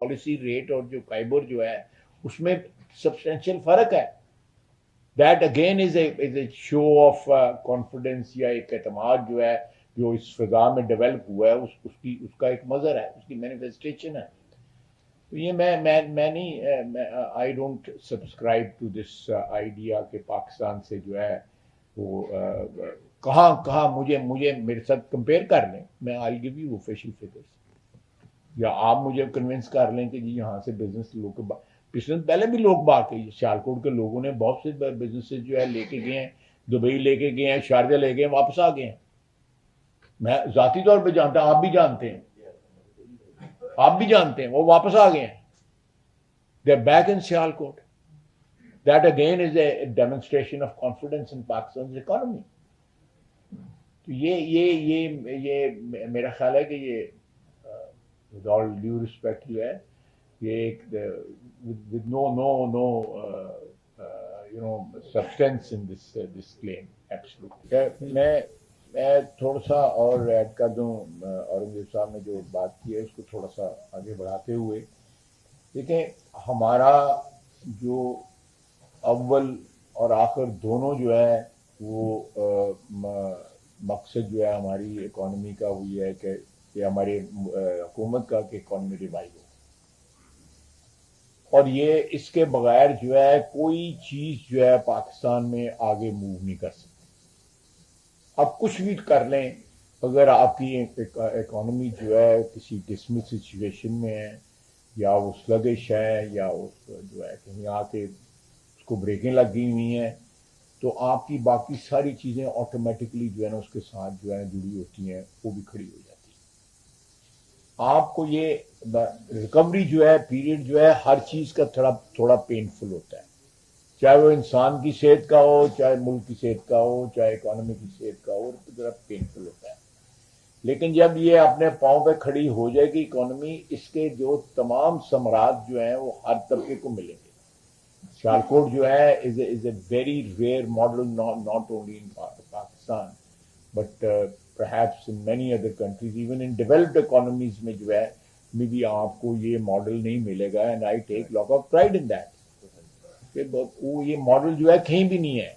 Policy rate اور جو کائبر جو ہے اس میں سبسٹینشیل فرق ہے. That again is a show of confidence یا ایک اعتماد جو ہے جو اس فضا میں ڈیولپ ہوا ہے اس کا ایک مظہر ہے, اس کی مینیفیسٹیشن ہے. تو یہ میں نہیں, I don't subscribe to this idea کہ پاکستان سے جو ہے وہ کہاں مجھے میرے ساتھ کمپیئر کر لیں, میں آئی گیو یو آفیشیل فگرس, یا آپ مجھے کنونس کر لیں کہ جی یہاں سے بزنس لوگ پچھلے پہلے بھی لوگ بات کی, سیالکوٹ کے لوگوں نے بہت سے بزنس جو ہے لے کے گئے ہیں, دبئی لے کے گئے ہیں, شارجہ لے گئے ہیں, واپس آ گئے ہیں. میں ذاتی طور پہ جانتا ہوں, آپ بھی جانتے ہیں, وہ واپس آ گئے ہیں. They are back in Sialkot. That again is a demonstration of confidence in Pakistan economy. تو یہ میرا خیال ہے کہ یہ ود آل ڈیو ریسپیکٹ جو ہے یہ ایک with no substance in this claim absolutely. میں تھوڑا سا اور ایڈ کر دوں, اورنگزیب صاحب نے جو بات کی ہے اس کو تھوڑا سا آگے بڑھاتے ہوئے. دیکھیں ہمارا جو اول اور آخر دونوں جو ہے وہ مقصد جو ہے ہماری اکانومی کا وہ یہ ہے کہ ہماری حکومت کا کہ اکانومی ریوائو ہو, اور یہ اس کے بغیر جو ہے کوئی چیز جو ہے پاکستان میں آگے موو نہیں کر سکتی. آپ کچھ بھی کر لیں, اگر آپ کی اکانومی جو ہے کسی ڈسمس سچویشن میں ہے یا وہ سلگش ہے یا اس جو ہے کہیں آ کے اس کو بریکیں لگ گئی ہوئی ہیں, تو آپ کی باقی ساری چیزیں آٹومیٹکلی جو ہے نا اس کے ساتھ جو ہے جڑی ہوتی ہیں, وہ بھی کھڑی ہو جاتی ہیں. آپ کو یہ ریکوری جو ہے پیریڈ جو ہے ہر چیز کا تھوڑا پینفل ہوتا ہے, چاہے وہ انسان کی صحت کا ہو, چاہے ملک کی صحت کا ہو, چاہے اکانومی کی صحت کا ہو, ذرا پینفل ہوتا ہے. لیکن جب یہ اپنے پاؤں پہ کھڑی ہو جائے گی اکانومی, اس کے جو تمام ثمرات جو ہیں وہ ہر طبقے کو ملیں گے. سیالکوٹ جو ہے is a very rare model, not only in Pakistan but perhaps in many other countries, even in developed economies میں جو ہے میں بھی آپ کو یہ ماڈل نہیں ملے گا, and I take lot of pride in that. کہ وہ یہ ماڈل جو ہے کہیں بھی نہیں ہے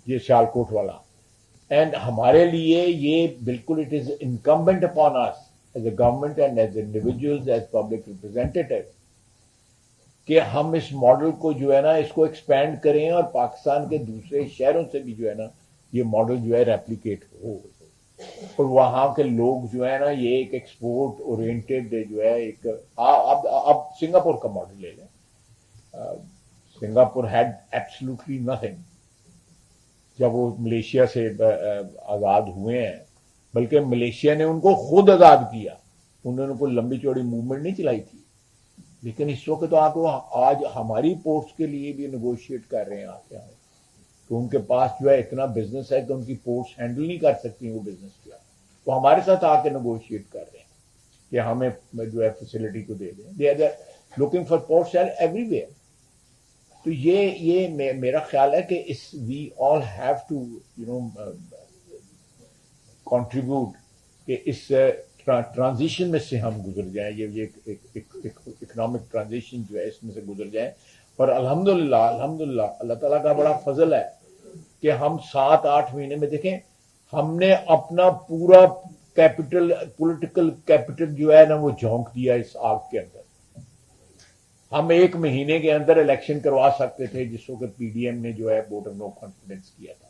یہ سیالکوٹ والا. اینڈ ہمارے لیے یہ بالکل it is incumbent upon us as a government and as individuals, as public representatives, کہ ہم اس ماڈل کو جو ہے نا اس کو ایکسپینڈ کریں اور پاکستان کے دوسرے شہروں سے بھی جو ہے نا یہ ماڈل جو ہے ریپلیکیٹ ہو, اور وہاں کے لوگ جو ہے نا یہ ایک ایکسپورٹ اورینٹیڈ جو ہے ایک اب سنگاپور کا ماڈل لے لیں. سنگاپور ہیڈ ایبسلوٹلی نتھنگ جب وہ ملیشیا سے آزاد ہوئے ہیں, بلکہ ملیشیا نے ان کو خود آزاد کیا, انہوں نے کوئی لمبی چوڑی موومنٹ نہیں چلائی تھی. لیکن اس وقت تو آپ آج ہماری پورٹس کے لیے بھی نیگوشیٹ کر رہے ہیں آ کے, تو ان کے پاس جو ہے اتنا بزنس ہے کہ ان کی پورٹس ہینڈل نہیں کر سکتی وہ بزنس جو ہے, تو ہمارے ساتھ آ کے نیگوشیٹ کر رہے ہیں کہ ہمیں جو ہے فیسلٹی کو دے دیں. They are looking for ports everywhere ویئر. تو یہ میرا خیال ہے کہ اس we all have to contribute کہ اس ٹرانزیشن میں سے ہم گزر جائیں, یہ اکنامک ٹرانزیشن جو ہے اس میں سے گزر جائیں. اور الحمدللہ اللہ تعالیٰ کا بڑا فضل ہے کہ ہم 7-8 مہینے میں دیکھیں ہم نے اپنا پورا کیپٹل پولیٹیکل کیپٹل جو ہے نا وہ جھونک دیا اس آگ کے اندر. ہم 1 مہینے کے اندر الیکشن کروا سکتے تھے جس وقت پی ڈی ایم نے جو ہے ووٹ آف نو کانفیڈنس کیا تھا,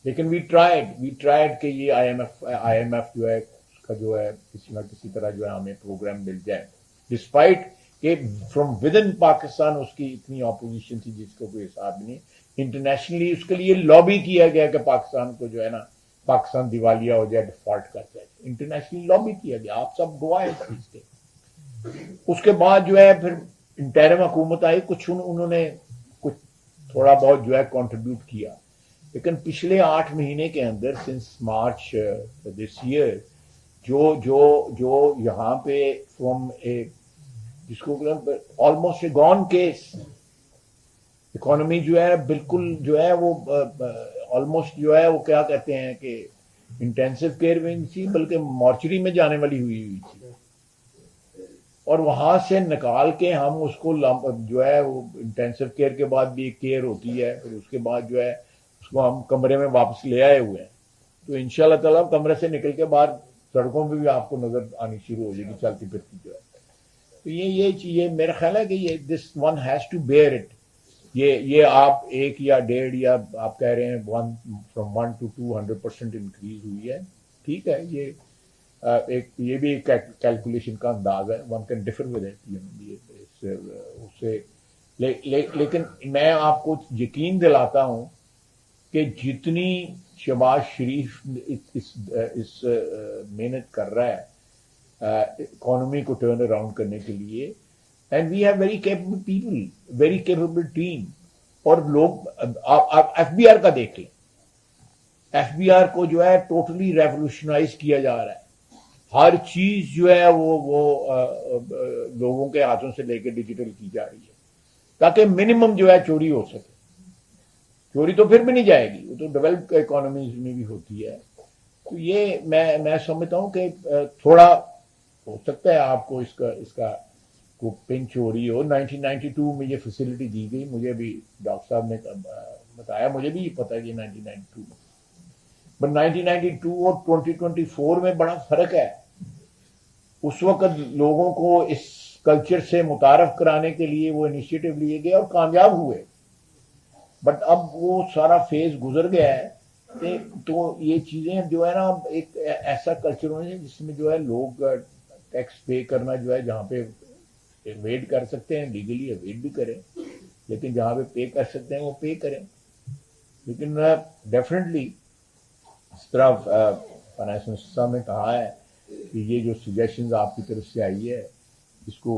لیکن وی ٹرائیڈ کہ یہ آئی ایم ایف جو ہے اس کا جو ہے کسی نہ کسی طرح جو ہے ہمیں پروگرام مل جائے, ڈسپائٹ کہ فرام ود ان پاکستان اس کی اتنی اپوزیشن تھی جس کو کوئی حساب نہیں. انٹرنیشنلی اس کے لیے لابی کیا گیا کہ پاکستان کو جو ہے نا پاکستان دیوالیہ ہو جائے, ڈیفالٹ کر جائے, انٹرنیشنلی لابی کیا گیا, آپ سب گواہ ہیں اس کے. اس کے بعد جو ہے پھر انٹرم حکومت آئی, کچھ انہوں نے کچھ تھوڑا بہت جو ہے کنٹریبیوٹ کیا, لیکن پچھلے 8 مہینے کے اندر سنس مارچ دس ایئر جو یہاں پہ فرام اے جس کو almost a given case economy جو ہے بالکل جو ہے وہ آلموسٹ جو ہے وہ کیا کہتے ہیں کہ انٹینسو کیئر میں نہیں تھی بلکہ مارچری میں جانے والی ہوئی تھی. اور وہاں سے نکال کے ہم اس کو جو ہے وہ انٹینسو کیئر کے بعد بھی ایک کیئر ہوتی ہے، پھر اس کے بعد جو ہے اس کو ہم کمرے میں واپس لے آئے ہوئے ہیں. تو ان شاء اللہ تعالیٰ کمرے سے نکل کے باہر سڑکوں پہ بھی آپ کو نظر آنی شروع ہو جائے گی چلتی پھرتی جو ہے. تو یہ چیز میرا خیال ہے کہ یہ this one has to bear it. یہ آپ ایک یا ڈیڑھ یا آپ کہہ رہے ہیں فرام 1 to 200% انکریز ہوئی ہے. ٹھیک ہے، یہ بھی ایک کیلکولیشن کا انداز ہے، one can differ with it اس سے. لیکن میں آپ کو یقین دلاتا ہوں کہ جتنی شہباز شریف اس محنت کر رہا ہے اکانومی کو ٹرن اراؤنڈ کرنے کے لیے، and we have very capable people, very capable team. اور لوگ آپ ایف بی آر کا دیکھ لیں، ایف بی آر کو جو ہے ٹوٹلی ریولیوشنائز کیا جا رہا ہے. ہر چیز جو ہے وہ لوگوں کے ہاتھوں سے لے کے ڈیجیٹل کی جا رہی ہے تاکہ منیمم جو ہے چوری ہو سکے. چوری تو پھر بھی نہیں جائے گی، وہ تو ڈیولپ اکانومیز میں بھی ہوتی ہے. تو یہ میں سمجھتا ہوں کہ تھوڑا ہو سکتا ہے آپ کو اس کا پنچ ہو رہی ہو. 1992 میں یہ فیسلٹی دی گئی، مجھے بھی ڈاکٹر صاحب نے بتایا، مجھے بھی پتا ہے کہ 1992 میں. بٹ 1992 اور 2024 میں بڑا فرق ہے. اس وقت لوگوں کو اس کلچر سے متعارف کرانے کے لیے وہ انیشیٹو لیے گئے اور کامیاب ہوئے. بٹ اب وہ سارا فیز گزر گیا ہے، تو یہ چیزیں جو ہے نا ایک ایسا کلچر ہونا چاہیے جس میں جو ہے لوگ ٹیکس پے کرنا جو ہے جہاں پہ اویڈ کر سکتے ہیں لیگلی اویڈ بھی کریں، لیکن جہاں پہ پے کر سکتے ہیں وہ پے کریں. لیکن ڈیفینیٹلی اس طرح فائنانس منسٹر صاحب نے کہا ہے کہ یہ جو سجیشنز آپ کی طرف سے آئی ہے اس کو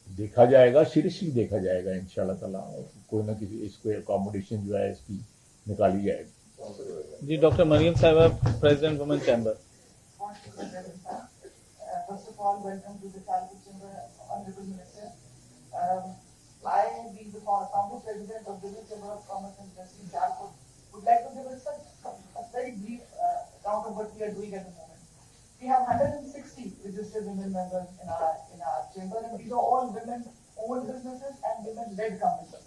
دیکھا جائے گا، سیریسلی دیکھا جائے گا ان شاء اللہ تعالیٰ، کوئی نہ کسی اس کو اکاموڈیشن جو ہے اس کی نکالی جائے گی. جی ڈاکٹر مریم صاحبہ، president woman chamber. First of all, welcome to the Calcutta Chamber, Honorable Minister. I, being the founder president of the Chamber of Commerce and Industry, Calcutta, would like to give us a very brief account of what we are doing at the moment. We have 160 registered women members in our chamber, and these are all women-owned businesses and women-led companies.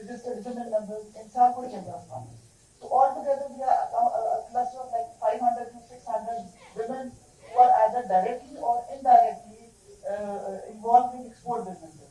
registered women members in Calcutta Chamber of Commerce. So altogether, we are a cluster of like 500 to 600 women who are either directly or indirectly involved in export businesses.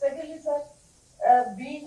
Secondly, sir, being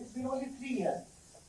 it's been only 3 years.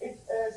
It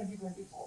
2024.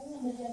£2 million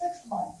6 months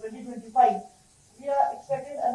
2025, we are expecting an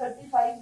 35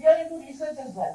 We are into research as well,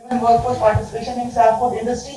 women workforce participation in transport industry,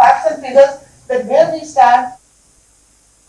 facts and figures that where we stand।